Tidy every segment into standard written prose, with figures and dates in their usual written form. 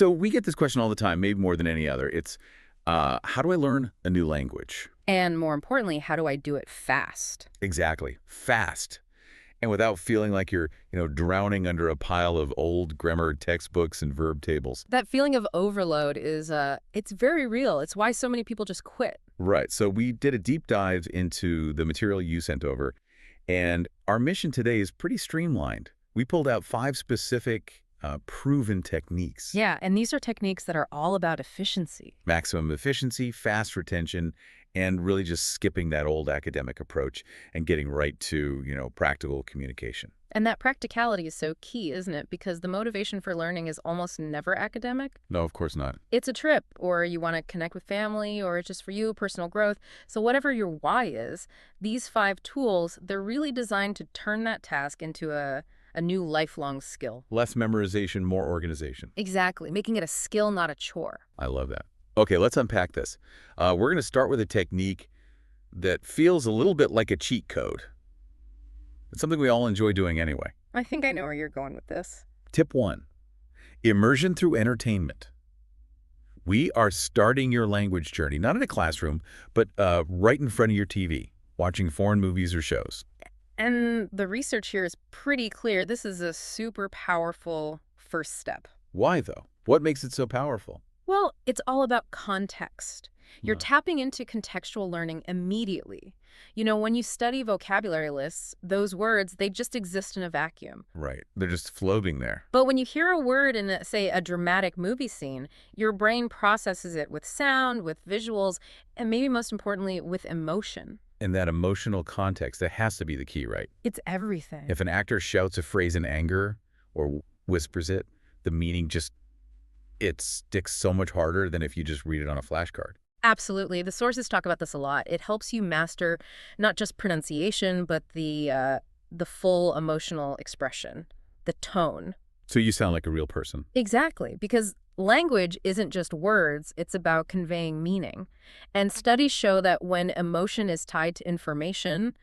So we get this question all the time, maybe more than any other. It's, how do I learn a new language? And more importantly, how do I do it fast? Exactly. Fast. And without feeling like you're, drowning under a pile of old grammar textbooks and verb tables. That feeling of overload is, it's very real. It's why so many people just quit. Right. So we did a deep dive into the material you sent over, and our mission today is pretty streamlined. We pulled out 5 specific proven techniques. Yeah, and these are techniques that are all about efficiency. Maximum efficiency, fast retention, and really just skipping that old academic approach and getting right to, practical communication. And that practicality is so key, isn't it? Because the motivation for learning is almost never academic. No, of course not. It's a trip, or you want to connect with family, or it's just for you, personal growth. So whatever your why is, these 5 tools, they're really designed to turn that task into a new lifelong skill. Less memorization, more organization. Exactly, making it a skill, not a chore. I love that. Okay, let's unpack this. We're going to start with a technique that feels a little bit like a cheat code. It's something we all enjoy doing anyway. I think I know where you're going with this. Tip 1, immersion through entertainment. We are starting your language journey, not in a classroom, but right in front of your TV, watching foreign movies or shows. And the research here is pretty clear. This is a super powerful first step. Why, though? What makes it so powerful? Well, it's all about context. You're tapping into contextual learning immediately. When you study vocabulary lists, those words, they just exist in a vacuum. Right. They're just floating there. But when you hear a word in, say, a dramatic movie scene, your brain processes it with sound, with visuals, and maybe most importantly, with emotion. And that emotional context, that has to be the key, right? It's everything. If an actor shouts a phrase in anger or whispers it, the meaning it sticks so much harder than if you just read it on a flashcard. Absolutely. The sources talk about this a lot. It helps you master not just pronunciation, but the full emotional expression, the tone. So you sound like a real person. Exactly, because language isn't just words, it's about conveying meaning. And studies show that when emotion is tied to information,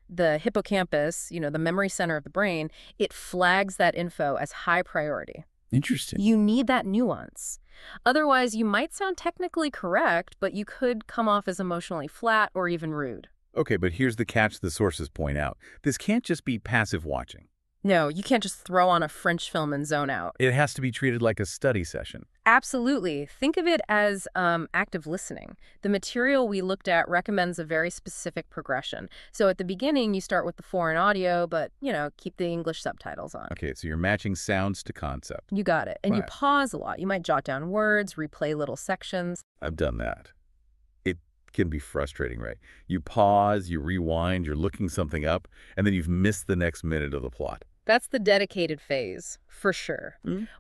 the hippocampus, the memory center of the brain, it flags that info as high priority. Interesting. You need that nuance. Otherwise, you might sound technically correct, but you could come off as emotionally flat or even rude. Okay, but here's the catch the sources point out. This can't just be passive watching. No, you can't just throw on a French film and zone out. It has to be treated like a study session. Absolutely. Think of it as active listening. The material we looked at recommends a very specific progression. So at the beginning, you start with the foreign audio, but, keep the English subtitles on. Okay, so you're matching sounds to concept. You got it. And you Right. pause a lot. You might jot down words, replay little sections. I've done that. It can be frustrating, right? You pause, you rewind, you're looking something up, and then you've missed the next minute of the plot. That's the dedicated phase, for sure.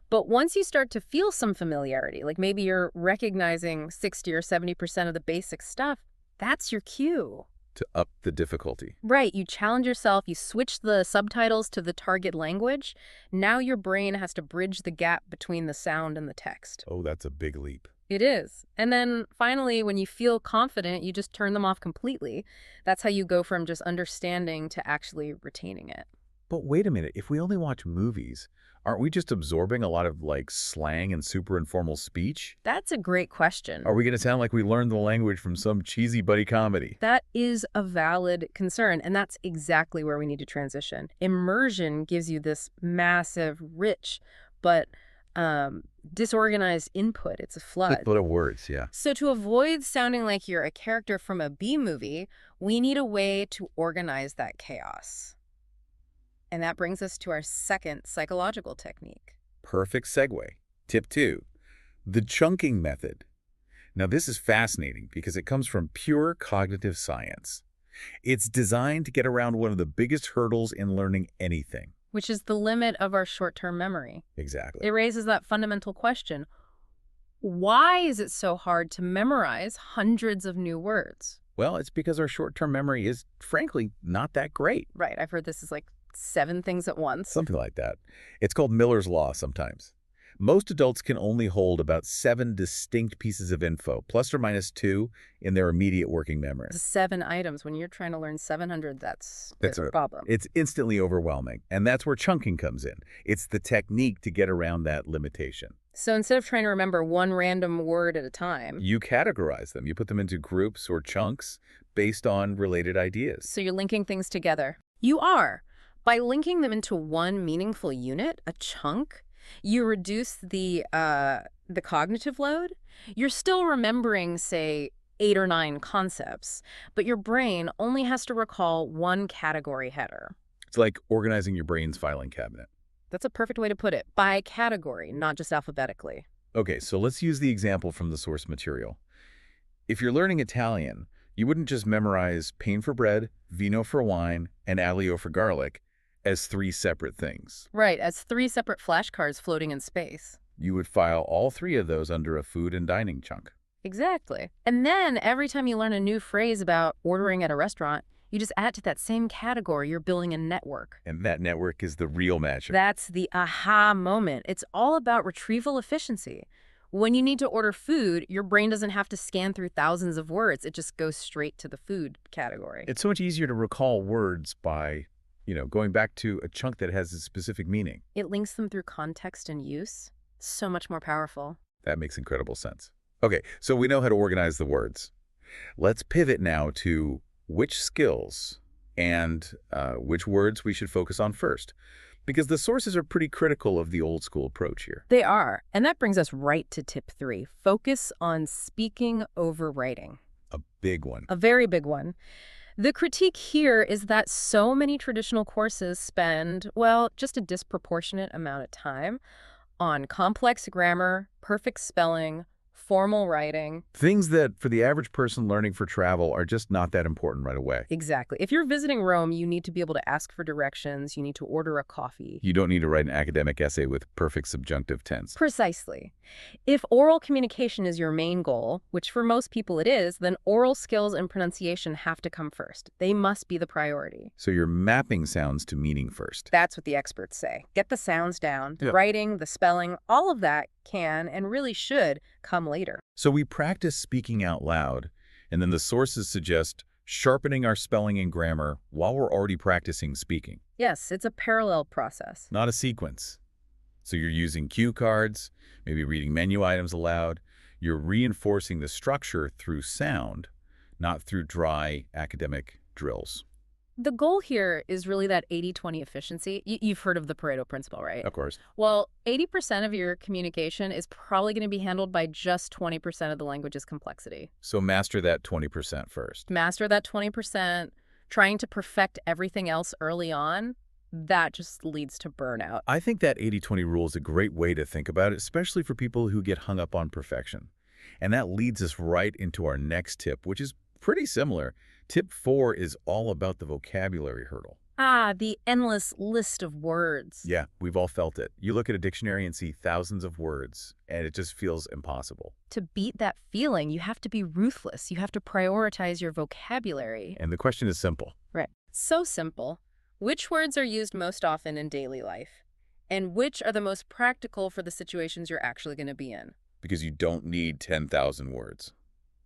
But once you start to feel some familiarity, like maybe you're recognizing 60 or 70% of the basic stuff, that's your cue. To up the difficulty. Right, you challenge yourself, you switch the subtitles to the target language. Now your brain has to bridge the gap between the sound and the text. Oh, that's a big leap. It is. And then finally, when you feel confident, you just turn them off completely. That's how you go from just understanding to actually retaining it. But wait a minute, if we only watch movies, aren't we just absorbing a lot of slang and super informal speech? That's a great question. Are we going to sound like we learned the language from some cheesy buddy comedy? That is a valid concern, and that's exactly where we need to transition. Immersion gives you this massive, rich, but disorganized input. It's a flood. But of words, yeah. So to avoid sounding like you're a character from a B movie, we need a way to organize that chaos. And that brings us to our second psychological technique. Perfect segue. Tip 2, the chunking method. Now, this is fascinating because it comes from pure cognitive science. It's designed to get around one of the biggest hurdles in learning anything. Which is the limit of our short-term memory. Exactly. It raises that fundamental question. Why is it so hard to memorize hundreds of new words? Well, it's because our short-term memory is, frankly, not that great. Right. I've heard this is like 7 things at once. Something like that. It's called Miller's Law sometimes. Most adults can only hold about 7 distinct pieces of info, plus or minus 2, in their immediate working memory. 7 items. When you're trying to learn 700, that's a problem. It's instantly overwhelming, and that's where chunking comes in. It's the technique to get around that limitation. So instead of trying to remember one random word at a time, You categorize them. You put them into groups or chunks based on related ideas. so you're linking things together. You are. By linking them into one meaningful unit, a chunk, you reduce the cognitive load. You're still remembering, say, 8 or 9 concepts, but your brain only has to recall one category header. It's like organizing your brain's filing cabinet. That's a perfect way to put it. By category, not just alphabetically. Okay, so let's use the example from the source material. If you're learning Italian, you wouldn't just memorize pain for bread, vino for wine, and aglio for garlic as 3 separate things. Right, as 3 separate flashcards floating in space. You would file all 3 of those under a food and dining chunk. Exactly. And then every time you learn a new phrase about ordering at a restaurant, you just add to that same category. You're building a network. And that network is the real magic. That's the aha moment. It's all about retrieval efficiency. When you need to order food, your brain doesn't have to scan through thousands of words. It just goes straight to the food category. It's so much easier to recall words by, going back to a chunk that has a specific meaning. It links them through context and use. So much more powerful. That makes incredible sense. Okay, so we know how to organize the words. Let's pivot now to which skills and which words we should focus on first, because the sources are pretty critical of the old school approach here. They are. And that brings us right to tip 3. Focus on speaking over writing. A big one. A very big one. The critique here is that so many traditional courses spend, well, just a disproportionate amount of time on complex grammar, perfect spelling, formal writing. Things that, for the average person learning for travel, are just not that important right away. Exactly. If you're visiting Rome, you need to be able to ask for directions. You need to order a coffee. You don't need to write an academic essay with perfect subjunctive tense. Precisely. If oral communication is your main goal, which for most people it is, then oral skills and pronunciation have to come first. They must be the priority. So you're mapping sounds to meaning first. That's what the experts say. Get the sounds down. The Yeah. writing, the spelling, all of that can and really should come later. So we practice speaking out loud, and then the sources suggest sharpening our spelling and grammar while we're already practicing speaking. Yes, it's a parallel process. Not a sequence. So you're using cue cards, maybe reading menu items aloud. You're reinforcing the structure through sound, not through dry academic drills. The goal here is really that 80-20 efficiency. You've heard of the Pareto principle, right? Of course. Well, 80% of your communication is probably going to be handled by just 20% of the language's complexity. So master that 20% first. Master that 20%, trying to perfect everything else early on, that just leads to burnout. I think that 80-20 rule is a great way to think about it, especially for people who get hung up on perfection. And that leads us right into our next tip, which is pretty similar. Tip 4 is all about the vocabulary hurdle. Ah, the endless list of words. Yeah, we've all felt it. You look at a dictionary and see thousands of words, and it just feels impossible. To beat that feeling, you have to be ruthless. You have to prioritize your vocabulary. And the question is simple. Right. So simple. Which words are used most often in daily life? And which are the most practical for the situations you're actually going to be in? Because you don't need 10,000 words.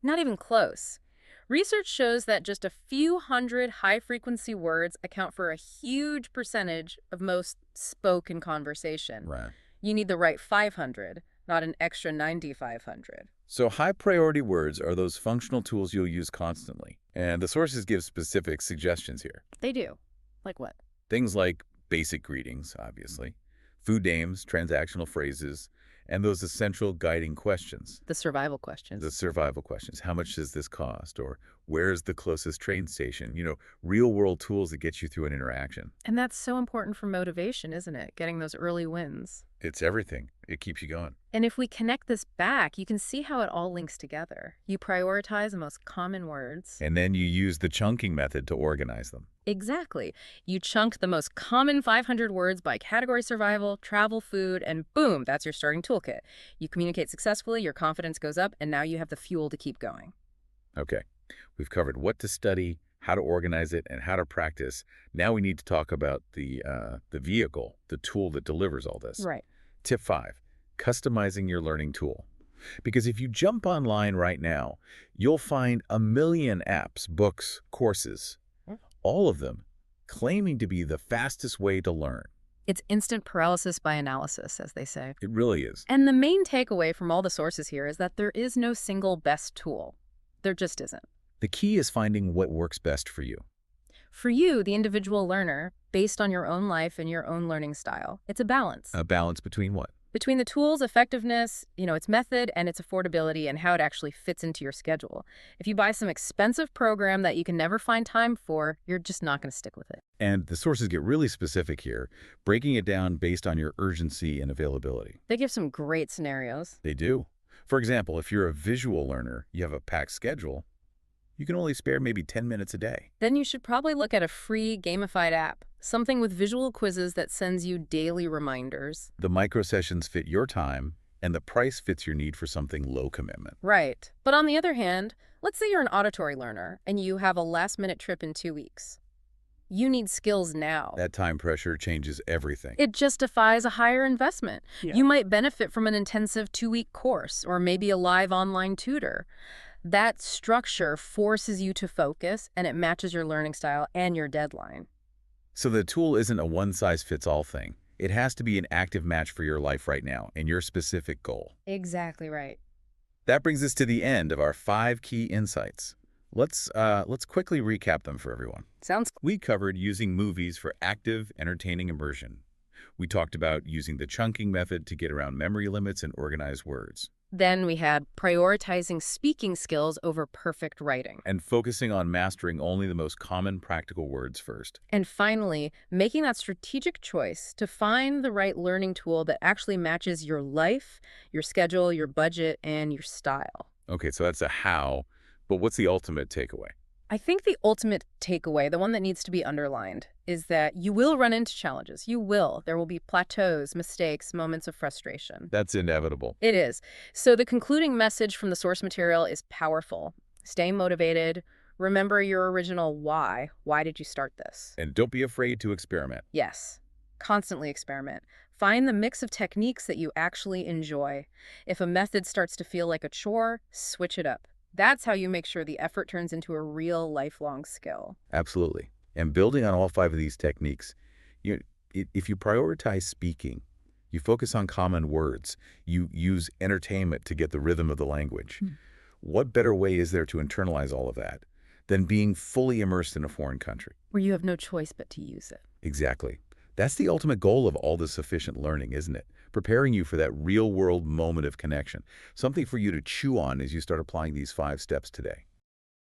Not even close. Research shows that just a few hundred high-frequency words account for a huge percentage of most spoken conversation. Right. You need the right 500, not an extra 9,500. So high-priority words are those functional tools you'll use constantly. And the sources give specific suggestions here. They do. Like what? Things like basic greetings, obviously, food names, transactional phrases, and those essential guiding questions. The survival questions. The survival questions. How much does this cost? Or where's the closest train station? Real-world tools that get you through an interaction. And that's so important for motivation, isn't it? Getting those early wins. It's everything. It keeps you going. And if we connect this back, you can see how it all links together. You prioritize the most common words. And then you use the chunking method to organize them. Exactly. You chunk the most common 500 words by category: survival, travel, food, and boom, that's your starting toolkit. You communicate successfully, your confidence goes up, and now you have the fuel to keep going. Okay. We've covered what to study, how to organize it, and how to practice. Now we need to talk about the vehicle, the tool that delivers all this. Right. Tip 5, customizing your learning tool. Because if you jump online right now, you'll find a million apps, books, courses, all of them claiming to be the fastest way to learn. It's instant paralysis by analysis, as they say. It really is. And the main takeaway from all the sources here is that there is no single best tool. There just isn't. The key is finding what works best for you. For you, the individual learner, based on your own life and your own learning style, it's a balance. A balance between what? Between the tool's effectiveness, its method, and its affordability and how it actually fits into your schedule. If you buy some expensive program that you can never find time for, you're just not going to stick with it. And the sources get really specific here, breaking it down based on your urgency and availability. They give some great scenarios. They do. For example, if you're a visual learner, you have a packed schedule, you can only spare maybe 10 minutes a day. Then you should probably look at a free gamified app, something with visual quizzes that sends you daily reminders. The micro sessions fit your time, and the price fits your need for something low commitment. Right. But on the other hand, let's say you're an auditory learner and you have a last-minute trip in 2 weeks. You need skills now. That time pressure changes everything. It justifies a higher investment. Yeah. You might benefit from an intensive 2-week course or maybe a live online tutor. That structure forces you to focus, and it matches your learning style and your deadline. So the tool isn't a one-size-fits-all thing. It has to be an active match for your life right now and your specific goal. Exactly right. That brings us to the end of our 5 key insights. Let's quickly recap them for everyone. Sounds We covered using movies for active, entertaining immersion. We talked about using the chunking method to get around memory limits and organize words. Then we had prioritizing speaking skills over perfect writing. And focusing on mastering only the most common practical words first. And finally, making that strategic choice to find the right learning tool that actually matches your life, your schedule, your budget, and your style. Okay, so that's a how, but what's the ultimate takeaway? I think the ultimate takeaway, the one that needs to be underlined, is that you will run into challenges. You will. There will be plateaus, mistakes, moments of frustration. That's inevitable. It is. So the concluding message from the source material is powerful. Stay motivated. Remember your original why. Why did you start this? And don't be afraid to experiment. Yes. Constantly experiment. Find the mix of techniques that you actually enjoy. If a method starts to feel like a chore, switch it up. That's how you make sure the effort turns into a real lifelong skill. Absolutely. And building on all 5 of these techniques, if you prioritize speaking, you focus on common words, you use entertainment to get the rhythm of the language, what better way is there to internalize all of that than being fully immersed in a foreign country? Where you have no choice but to use it. Exactly. That's the ultimate goal of all this efficient learning, isn't it? Preparing you for that real-world moment of connection, something for you to chew on as you start applying these 5 steps today.